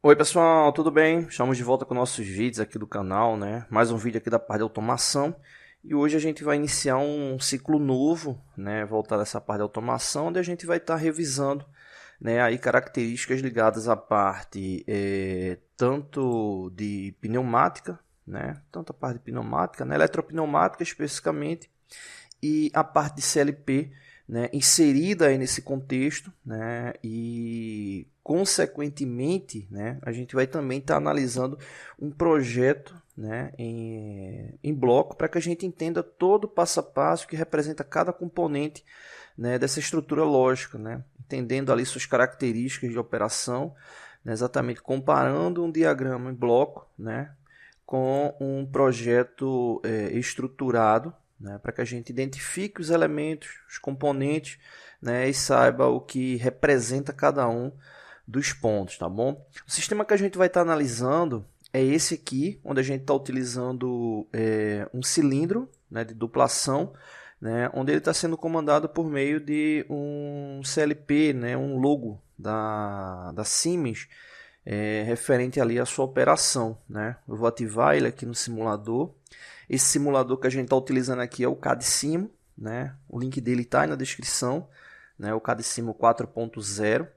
Oi pessoal, tudo bem? Estamos de volta com nossos vídeos aqui do canal, né? Mais um vídeo aqui da parte de automação. E hoje a gente vai iniciar um ciclo novo, né? Voltado a essa parte de automação, onde a gente vai estar revisando, né? Aí características ligadas à parte tanto de pneumática, né? Tanto a parte de pneumática, né? Eletropneumática especificamente, e a parte de CLP, né, inserida aí nesse contexto, né, e consequentemente, né, a gente vai também estar analisando um projeto, né, em bloco para que a gente entenda todo o passo a passo que representa cada componente, né, dessa estrutura lógica, né, entendendo ali suas características de operação, né, exatamente comparando um diagrama em bloco, né, com um projeto estruturado, né, para que a gente identifique os elementos, os componentes, né, e saiba o que representa cada um dos pontos, tá bom? O sistema que a gente vai estar analisando é esse aqui, onde a gente está utilizando um cilindro, né, de duplação, né, onde ele está sendo comandado por meio de um CLP, né, um logo da Siemens, referente ali à sua operação, né? Eu vou ativar ele aqui no simulador. Esse simulador que a gente está utilizando aqui é o CAD-Simo, né? O link dele está aí na descrição, né? O CAD-Simo 4.0.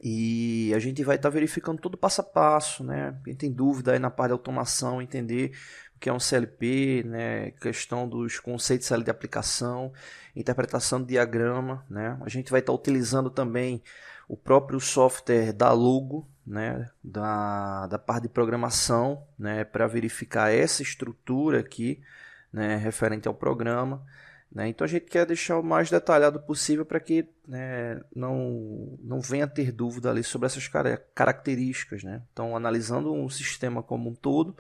E a gente vai estar verificando todo passo a passo, né? Quem tem dúvida aí na parte de automação, entender o que é um CLP, né? Questão dos conceitos ali de aplicação, interpretação de diagrama, né? A gente vai estar utilizando também o próprio software da Logo, né? Da parte de programação, né? Para verificar essa estrutura aqui, né? Referente ao programa. Né? Então a gente quer deixar o mais detalhado possível para que, né, não venha a ter dúvida ali sobre essas características. Né? Então, analisando um sistema como um todo,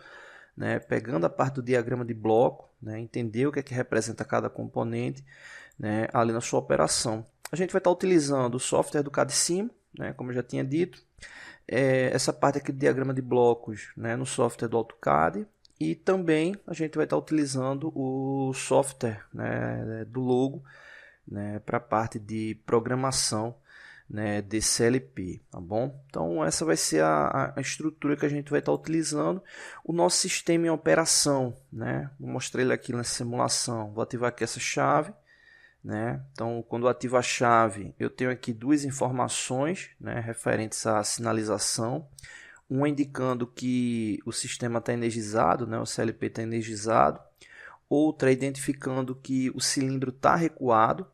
né, pegando a parte do diagrama de bloco, né, entender o que é que representa cada componente, né, ali na sua operação. A gente vai estar utilizando o software do CAD-Simo, né, como eu já tinha dito, essa parte aqui do diagrama de blocos, né, no software do AutoCAD. E também a gente vai estar utilizando o software, né, do Logo, né, para a parte de programação, né, de CLP, tá bom? Então essa vai ser a estrutura que a gente vai estar utilizando. O nosso sistema em operação, né? Vou mostrar ele aqui na simulação. Vou ativar aqui essa chave, né? Então quando eu ativo a chave, eu tenho aqui duas informações, né, referentes à sinalização. Uma indicando que o sistema está energizado, né, o CLP está energizado. Outra identificando que o cilindro está recuado,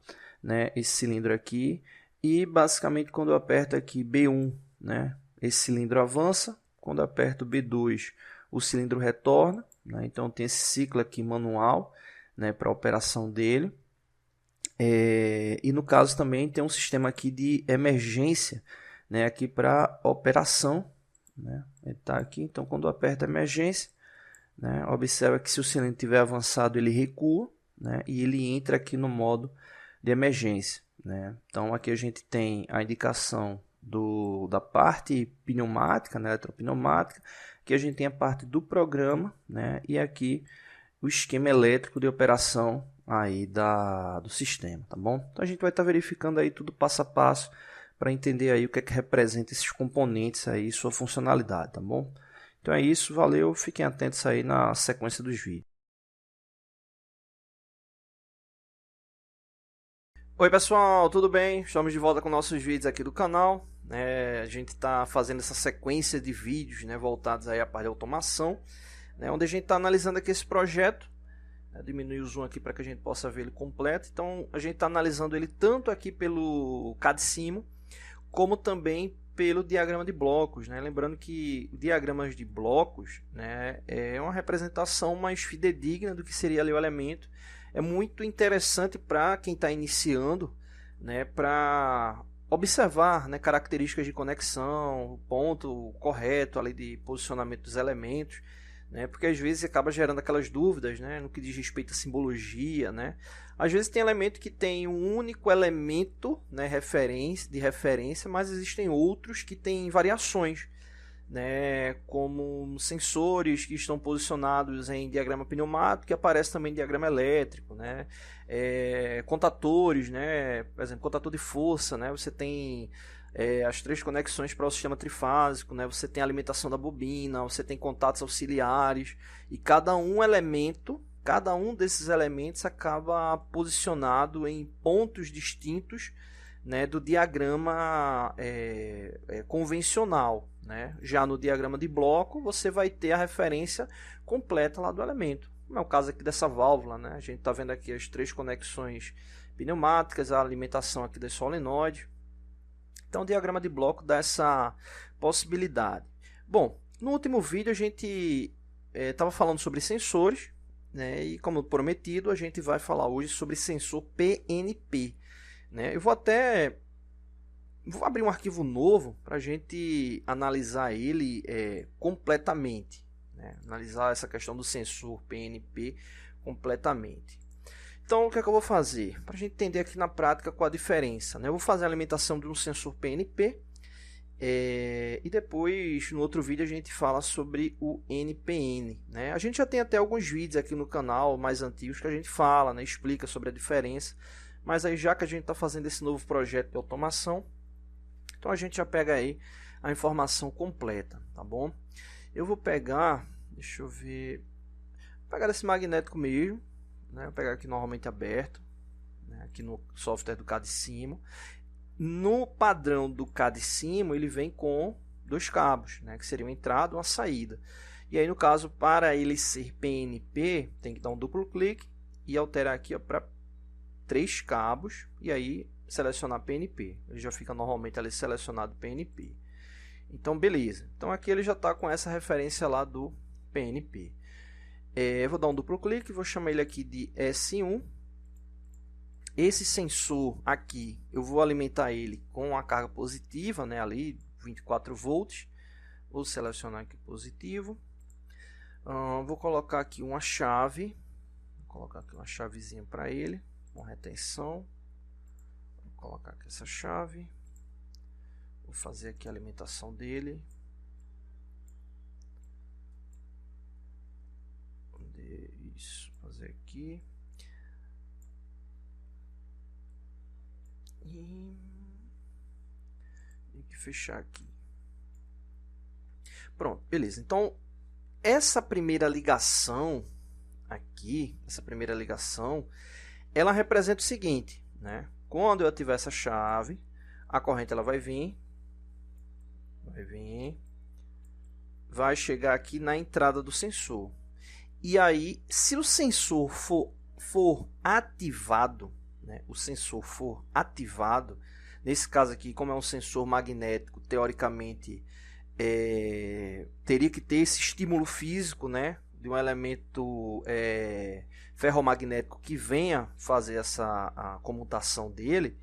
né, esse cilindro aqui. E basicamente quando eu aperto aqui B1, né, esse cilindro avança. Quando eu aperto B2, o cilindro retorna. Né, então tem esse ciclo aqui manual, né, para a operação dele. E no caso também tem um sistema aqui de emergência, né, aqui para operação. Né? Ele está aqui, então quando eu aperto a emergência, né, observa que se o cilindro estiver avançado ele recua, né, e ele entra aqui no modo de emergência. Né? Então aqui a gente tem a indicação da parte pneumática, né, eletropneumática, que a gente tem a parte do programa, né, e aqui o esquema elétrico de operação aí do sistema, tá bom? Então a gente vai estar verificando aí tudo passo a passo para entender aí o que é que representa esses componentes aí e sua funcionalidade, tá bom? Então é isso, valeu, fiquem atentos aí na sequência dos vídeos. Oi pessoal, tudo bem? Estamos de volta com nossos vídeos aqui do canal. A gente está fazendo essa sequência de vídeos, né, voltados aí à parte de automação, né, onde a gente está analisando aqui esse projeto. Diminuir o zoom aqui para que a gente possa ver ele completo. Então a gente está analisando ele tanto aqui pelo CAD-Simo, como também pelo diagrama de blocos, né? Lembrando que diagramas de blocos, né, é uma representação mais fidedigna do que seria ali o elemento. É muito interessante para quem está iniciando, né, para observar, né, características de conexão, o ponto correto ali de posicionamento dos elementos, né, porque às vezes acaba gerando aquelas dúvidas, né, no que diz respeito à simbologia, né. Às vezes tem elemento que tem um único elemento, né, de referência, mas existem outros que têm variações, né, como sensores que estão posicionados em diagrama pneumático, que aparece também em diagrama elétrico, né, contatores, né, por exemplo, contator de força, né, você tem as 3 conexões para o sistema trifásico, né? Você tem a alimentação da bobina, você tem contatos auxiliares, e cada um desses elementos acaba posicionado em pontos distintos, né, do diagrama convencional, né? Já no diagrama de bloco, você vai ter a referência completa lá do elemento. Como é o caso aqui dessa válvula, né? A gente está vendo aqui as 3 conexões pneumáticas, a alimentação aqui desse solenoide. Então, o diagrama de bloco dá essa possibilidade. Bom, no último vídeo a gente estava falando sobre sensores, né? E como prometido, a gente vai falar hoje sobre sensor PNP. Né? Eu vou abrir um arquivo novo para a gente analisar ele completamente, né? Analisar essa questão do sensor PNP completamente. Então, o que é que eu vou fazer? Para a gente entender aqui na prática qual a diferença, né? Eu vou fazer a alimentação de um sensor PNP e depois, no outro vídeo, a gente fala sobre o NPN. Né? A gente já tem até alguns vídeos aqui no canal mais antigos que a gente fala, né? Explica sobre a diferença. Mas aí, já que a gente está fazendo esse novo projeto de automação, então a gente já pega aí a informação completa, tá bom? Eu vou pegar, deixa eu ver, vou pegar esse magnético mesmo, né? Vou pegar aqui normalmente aberto, né? Aqui no software do CAD-CIMO. No padrão do CAD-CIMO, ele vem com 2 cabos, né? Que seria uma entrada e uma saída. E aí, no caso, para ele ser PNP, tem que dar um duplo clique e alterar aqui para 3 cabos e aí selecionar PNP. Ele já fica normalmente ali selecionado PNP. Então, beleza. Então, aqui ele já está com essa referência lá do PNP. Eu vou dar um duplo clique, vou chamar ele aqui de S1. Esse sensor aqui, eu vou alimentar ele com a carga positiva, né, ali 24 volts. Vou selecionar aqui positivo. Vou colocar aqui uma chave. Vou colocar aqui uma chavezinha para ele, com retenção. Vou colocar aqui essa chave. Vou fazer aqui a alimentação dele. Isso, fazer aqui. E tem que fechar aqui. Pronto, beleza. Então, essa primeira ligação aqui, ela representa o seguinte, né? Quando eu ativar essa chave, a corrente ela vai chegar aqui na entrada do sensor. E aí, se o sensor for ativado, né, nesse caso aqui, como é um sensor magnético, teoricamente teria que ter esse estímulo físico, né, de um elemento ferromagnético que venha fazer a comutação dele.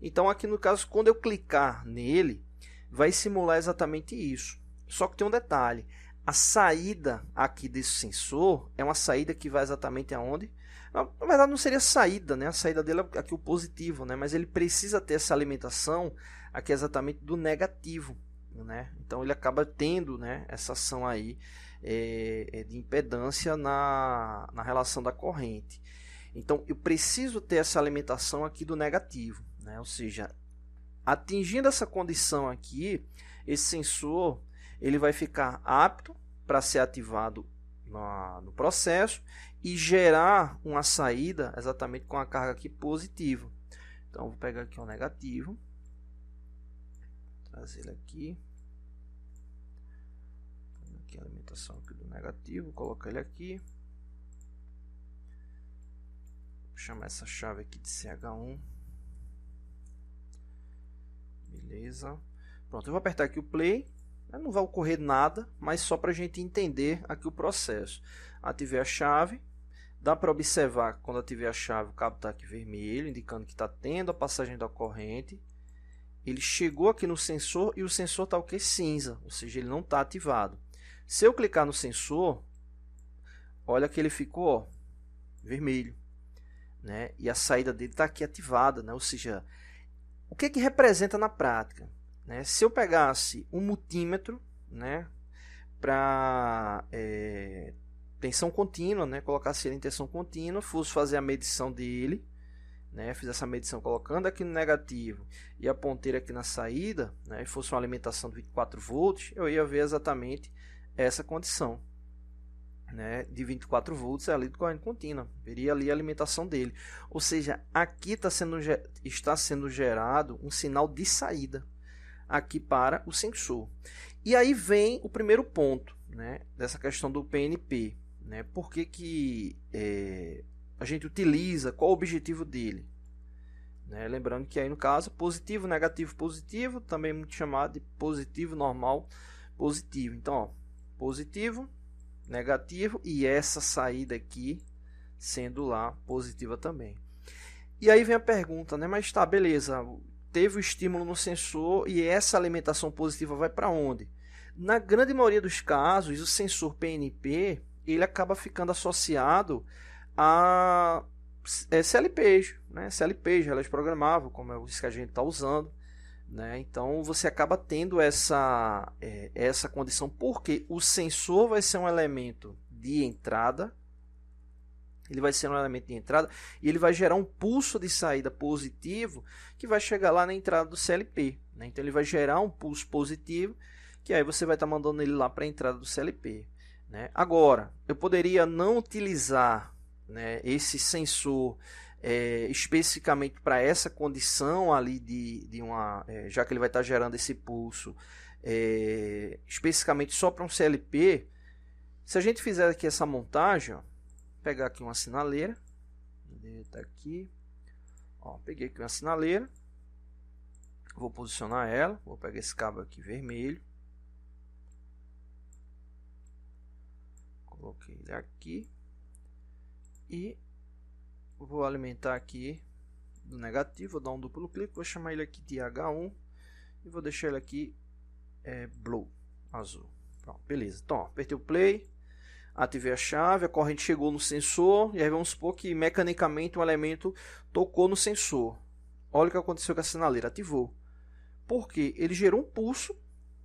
Então, aqui no caso, quando eu clicar nele, vai simular exatamente isso. Só que tem um detalhe. A saída aqui desse sensor é uma saída que vai exatamente aonde? Na verdade não seria saída, né? A saída dele é aqui o positivo, né? Mas ele precisa ter essa alimentação aqui exatamente do negativo, né? Então ele acaba tendo, né, essa ação aí de impedância na relação da corrente. Então eu preciso ter essa alimentação aqui do negativo, né? Ou seja, atingindo essa condição aqui, esse sensor ele vai ficar apto para ser ativado no processo e gerar uma saída exatamente com a carga aqui positiva. Então, vou pegar aqui o negativo, trazer ele aqui, a alimentação aqui do negativo, colocar ele aqui, vou chamar essa chave aqui de CH1, beleza, pronto, eu vou apertar aqui o play. Não vai ocorrer nada, mas só para a gente entender aqui o processo. Ativei a chave, dá para observar que quando ativei a chave o cabo está aqui vermelho, indicando que está tendo a passagem da corrente. Ele chegou aqui no sensor e o sensor está o que? Cinza, ou seja, ele não está ativado. Se eu clicar no sensor, olha que ele ficou, ó, vermelho, né? E a saída dele está aqui ativada, né? Ou seja, o que representa na prática? Né? Se eu pegasse um multímetro, né, para tensão contínua, né, colocasse ele em tensão contínua, fosse fazer a medição dele, né, fiz essa medição colocando aqui no negativo e a ponteira aqui na saída, né, e fosse uma alimentação de 24 volts, eu ia ver exatamente essa condição, né, de 24 volts ali de corrente contínua, veria ali a alimentação dele. Ou seja, aqui está sendo gerado um sinal de saída aqui para o sensor. E aí vem o primeiro ponto, né, dessa questão do PNP. Né, por que a gente utiliza, qual o objetivo dele? Né, lembrando que aí no caso, positivo, negativo, positivo, também muito chamado de positivo, normal, positivo. Então, ó, positivo, negativo e essa saída aqui sendo lá positiva também. E aí vem a pergunta, né? Mas tá, beleza, teve o estímulo no sensor e essa alimentação positiva vai para onde? Na grande maioria dos casos, o sensor PNP ele acaba ficando associado a CLPs, né? CLPs, relés programável, como é isso que a gente está usando. Né? Então você acaba tendo essa condição, porque o sensor vai ser um elemento de entrada, ele vai ser um elemento de entrada e ele vai gerar um pulso de saída positivo que vai chegar lá na entrada do CLP. Né? Então ele vai gerar um pulso positivo que aí você vai estar mandando ele lá para a entrada do CLP. Né? Agora, eu poderia não utilizar, né, esse sensor especificamente para essa condição ali de uma, já que ele vai estar gerando esse pulso especificamente só para um CLP. Se a gente fizer aqui essa montagem, ó, pegar aqui uma sinaleira, tá aqui, ó, peguei aqui uma sinaleira, vou posicionar ela, vou pegar esse cabo aqui vermelho, coloquei ele aqui e vou alimentar aqui do negativo, vou dar um duplo clique, vou chamar ele aqui de H1 e vou deixar ele aqui blue, azul. Pronto, beleza. Então, ó, apertei o play, ativei a chave, a corrente chegou no sensor e aí vamos supor que mecanicamente um elemento tocou no sensor. Olha o que aconteceu com a sinaleira, ativou. Porque ele gerou um pulso,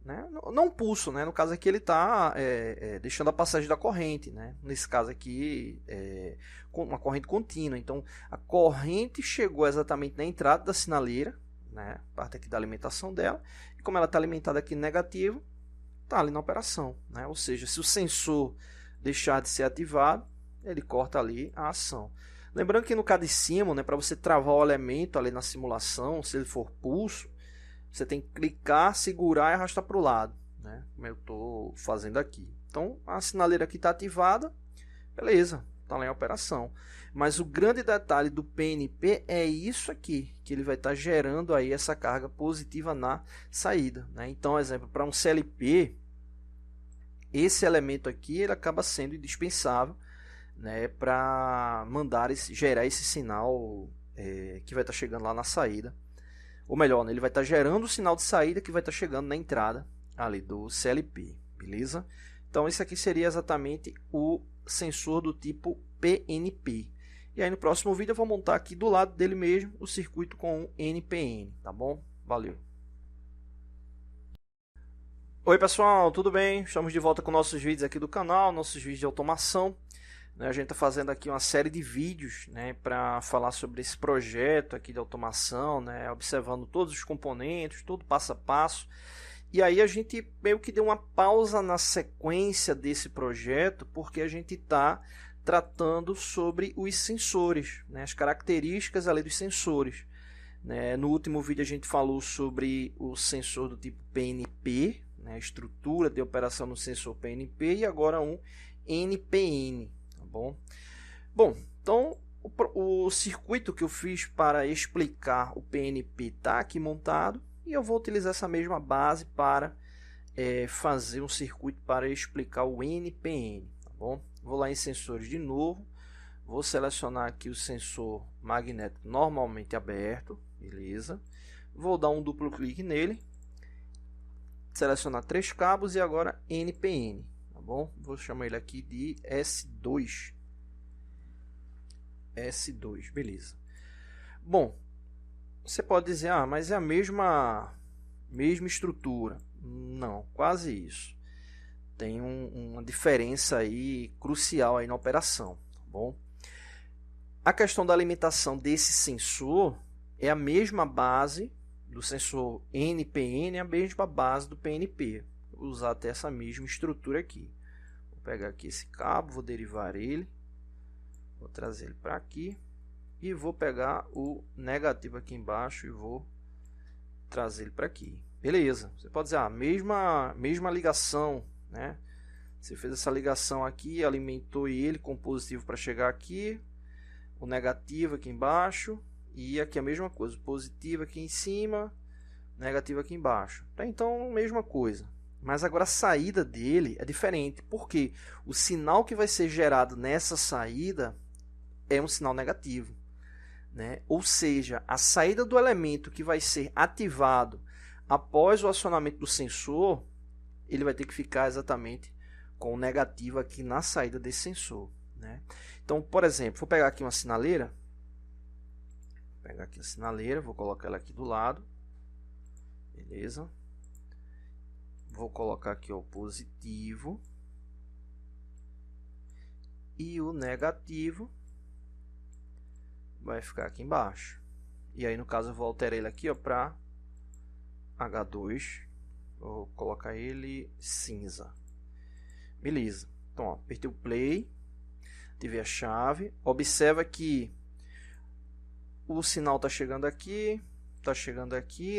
né? Não um pulso, né? No caso aqui ele está deixando a passagem da corrente, né? Nesse caso aqui uma corrente contínua. Então a corrente chegou exatamente na entrada da sinaleira, né? Parte aqui da alimentação dela, e como ela está alimentada aqui negativo, está ali na operação, né? Ou seja, se o sensor deixar de ser ativado, ele corta ali a ação. Lembrando que no cadecimo, né, para você travar o elemento ali na simulação, se ele for pulso, você tem que clicar, segurar e arrastar para o lado, né, como eu estou fazendo aqui. Então a sinaleira aqui está ativada, beleza, está lá em operação. Mas o grande detalhe do PNP é isso aqui, que ele vai estar gerando aí essa carga positiva na saída. Né? Então, exemplo, para um CLP, esse elemento aqui ele acaba sendo indispensável, né, para gerar esse sinal que vai estar chegando lá na saída. Ou melhor, né, ele vai estar gerando o sinal de saída que vai estar chegando na entrada ali do CLP, beleza? Então esse aqui seria exatamente o sensor do tipo PNP. E aí no próximo vídeo eu vou montar aqui do lado dele mesmo o circuito com o NPN, tá bom? Valeu! Oi pessoal, tudo bem? Estamos de volta com nossos vídeos aqui do canal, nossos vídeos de automação. A gente está fazendo aqui uma série de vídeos, né, para falar sobre esse projeto aqui de automação, né, observando todos os componentes, todo passo a passo. E aí a gente meio que deu uma pausa na sequência desse projeto, porque a gente está tratando sobre os sensores, né, as características ali dos sensores. Né. No último vídeo a gente falou sobre o sensor do tipo PNP, né, a estrutura de operação no sensor PNP, e agora um NPN. Bom, então o circuito que eu fiz para explicar o PNP está aqui montado e eu vou utilizar essa mesma base para fazer um circuito para explicar o NPN. Tá bom? Vou lá em sensores de novo, vou selecionar aqui o sensor magnético normalmente aberto, beleza? Vou dar um duplo clique nele, selecionar 3 cabos e agora NPN. Bom, vou chamar ele aqui de S2. S2, beleza. Bom, você pode dizer, ah, mas é a mesma estrutura. Não, quase isso. Tem uma diferença aí crucial aí na operação, tá bom? A questão da alimentação desse sensor é a mesma base do sensor NPN, a mesma base do PNP. Vou usar até essa mesma estrutura aqui. Vou pegar aqui esse cabo, vou derivar ele, vou trazer ele para aqui e vou pegar o negativo aqui embaixo e vou trazer ele para aqui. Beleza, você pode dizer, mesma ligação, né? Você fez essa ligação aqui, alimentou ele com positivo para chegar aqui, o negativo aqui embaixo, e aqui a mesma coisa, o positivo aqui em cima, negativo aqui embaixo. Então, mesma coisa. Mas agora a saída dele é diferente, porque o sinal que vai ser gerado nessa saída é um sinal negativo, né? Ou seja, a saída do elemento que vai ser ativado após o acionamento do sensor, ele vai ter que ficar exatamente com o negativo aqui na saída desse sensor, né? Então, por exemplo, vou pegar aqui uma sinaleira, vou colocar ela aqui do lado, beleza? Vou colocar aqui o positivo e o negativo vai ficar aqui embaixo. E aí, no caso, eu vou alterar ele aqui para H2, vou colocar ele cinza. Beleza, então ó, apertei o play, ativei a chave, observa que o sinal está chegando aqui,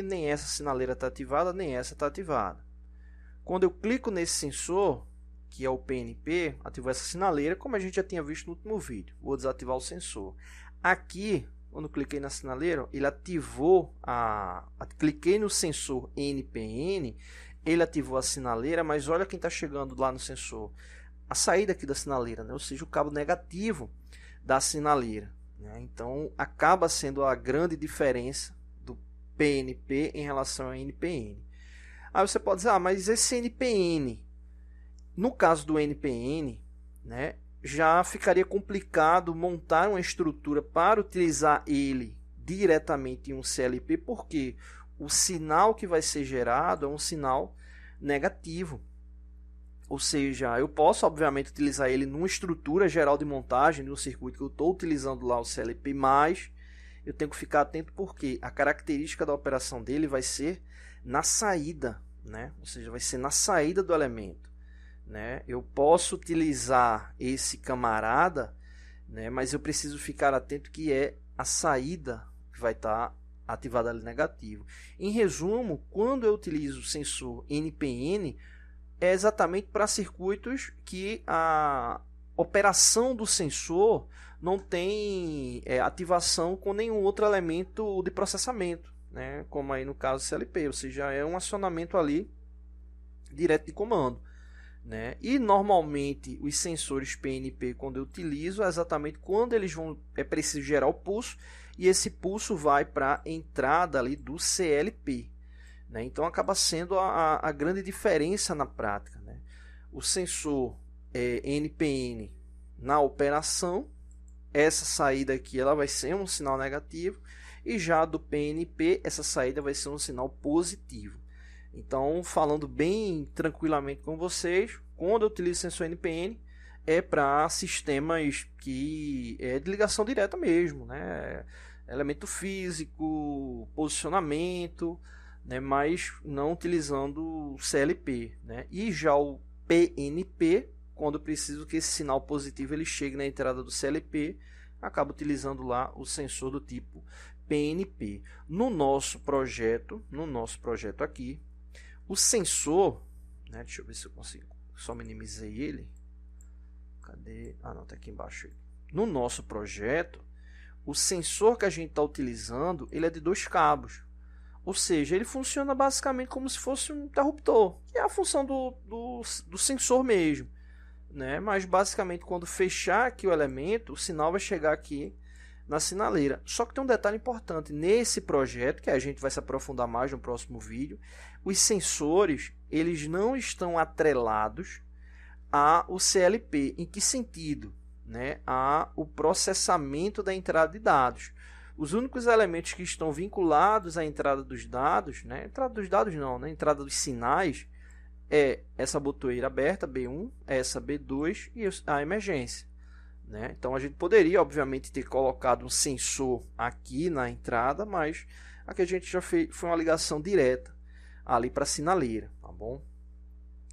nem essa sinaleira está ativada, nem essa está ativada. Quando eu clico nesse sensor, que é o PNP, ativou essa sinaleira, como a gente já tinha visto no último vídeo. Vou desativar o sensor. Aqui, quando cliquei na sinaleira, ele ativou cliquei no sensor NPN, ele ativou a sinaleira, mas olha quem está chegando lá no sensor. A saída aqui da sinaleira, né? Ou seja, o cabo negativo da sinaleira, né? Então, acaba sendo a grande diferença do PNP em relação ao NPN. Aí você pode dizer, mas esse NPN, no caso do NPN, né, já ficaria complicado montar uma estrutura para utilizar ele diretamente em um CLP, porque o sinal que vai ser gerado é um sinal negativo. Ou seja, eu posso, obviamente, utilizar ele numa estrutura geral de montagem de um circuito que eu estou utilizando lá o CLP, mas eu tenho que ficar atento porque a característica da operação dele vai ser na saída, né? Ou seja, vai ser na saída do elemento, né? Eu posso utilizar esse camarada, né? Mas eu preciso ficar atento que é a saída que vai estar ativada ali negativo. Em resumo, quando eu utilizo o sensor NPN, é exatamente para circuitos que a operação do sensor não tem ativação com nenhum outro elemento de processamento, né? Como aí no caso CLP, ou seja, é um acionamento ali direto de comando, né? E normalmente os sensores PNP, quando eu utilizo, é exatamente quando eles é preciso gerar o pulso, e esse pulso vai para a entrada ali do CLP, né? Então acaba sendo a grande diferença na prática, né? O sensor NPN na operação, essa saída aqui ela vai ser um sinal negativo, e já do PNP essa saída vai ser um sinal positivo. Então, falando bem tranquilamente com vocês, quando eu utilizo sensor NPN é para sistemas que é de ligação direta mesmo, né? Elemento físico, posicionamento, né? Mas não utilizando CLP, né? E já o PNP, quando eu preciso que esse sinal positivo ele chegue na entrada do CLP, acabo utilizando lá o sensor do tipo PNP. No nosso projeto aqui, o sensor, né, deixa eu ver se eu consigo, só minimizei ele. Cadê? Ah, não, tá aqui embaixo. No nosso projeto, o sensor que a gente está utilizando, ele é de 2 cabos. Ou seja, ele funciona basicamente como se fosse um interruptor, que é a função do sensor mesmo, né? Mas basicamente quando fechar aqui o elemento, o sinal vai chegar aqui na sinaleira. Só que tem um detalhe importante, nesse projeto, que a gente vai se aprofundar mais no próximo vídeo, os sensores eles não estão atrelados ao CLP. Em que sentido? Né? O processamento da entrada de dados. Os únicos elementos que estão vinculados à entrada dos dados, né? Entrada dos dados não, né? Entrada dos sinais, é essa botoeira aberta, B1, essa B2 e a emergência. né? Então a gente poderia, obviamente, ter colocado um sensor aqui na entrada, mas aqui a gente já fez, foi uma ligação direta ali para a sinaleira, tá bom?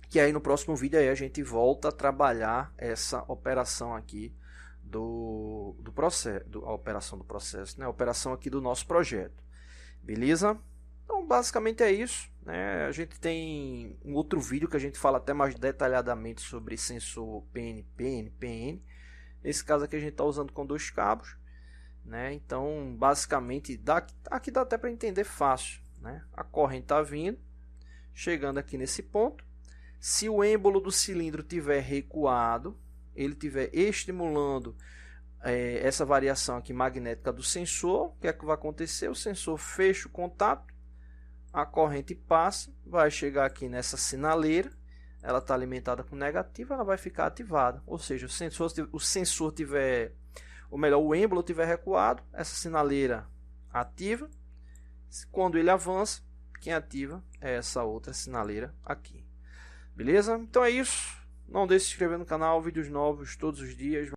Que aí no próximo vídeo aí a gente volta a trabalhar essa operação aqui do processo, a operação do processo, né? A operação aqui do nosso projeto, beleza? Então basicamente é isso, né? A gente tem um outro vídeo que a gente fala até mais detalhadamente sobre sensor PN. Nesse caso aqui a gente está usando com 2 cabos, né? Então basicamente aqui dá até para entender fácil, né? A corrente está vindo, chegando aqui nesse ponto. Se o êmbolo do cilindro tiver recuado, ele tiver estimulando essa variação aqui magnética do sensor, o que é que vai acontecer? O sensor fecha o contato, a corrente passa, vai chegar aqui nessa sinaleira, ela está alimentada com negativo, ela vai ficar ativada. Ou seja, o sensor tiver, ou melhor, o êmbolo tiver recuado, essa sinaleira ativa. Quando ele avança, quem ativa é essa outra sinaleira aqui. Beleza? Então é isso. Não deixe de se inscrever no canal, vídeos novos todos os dias.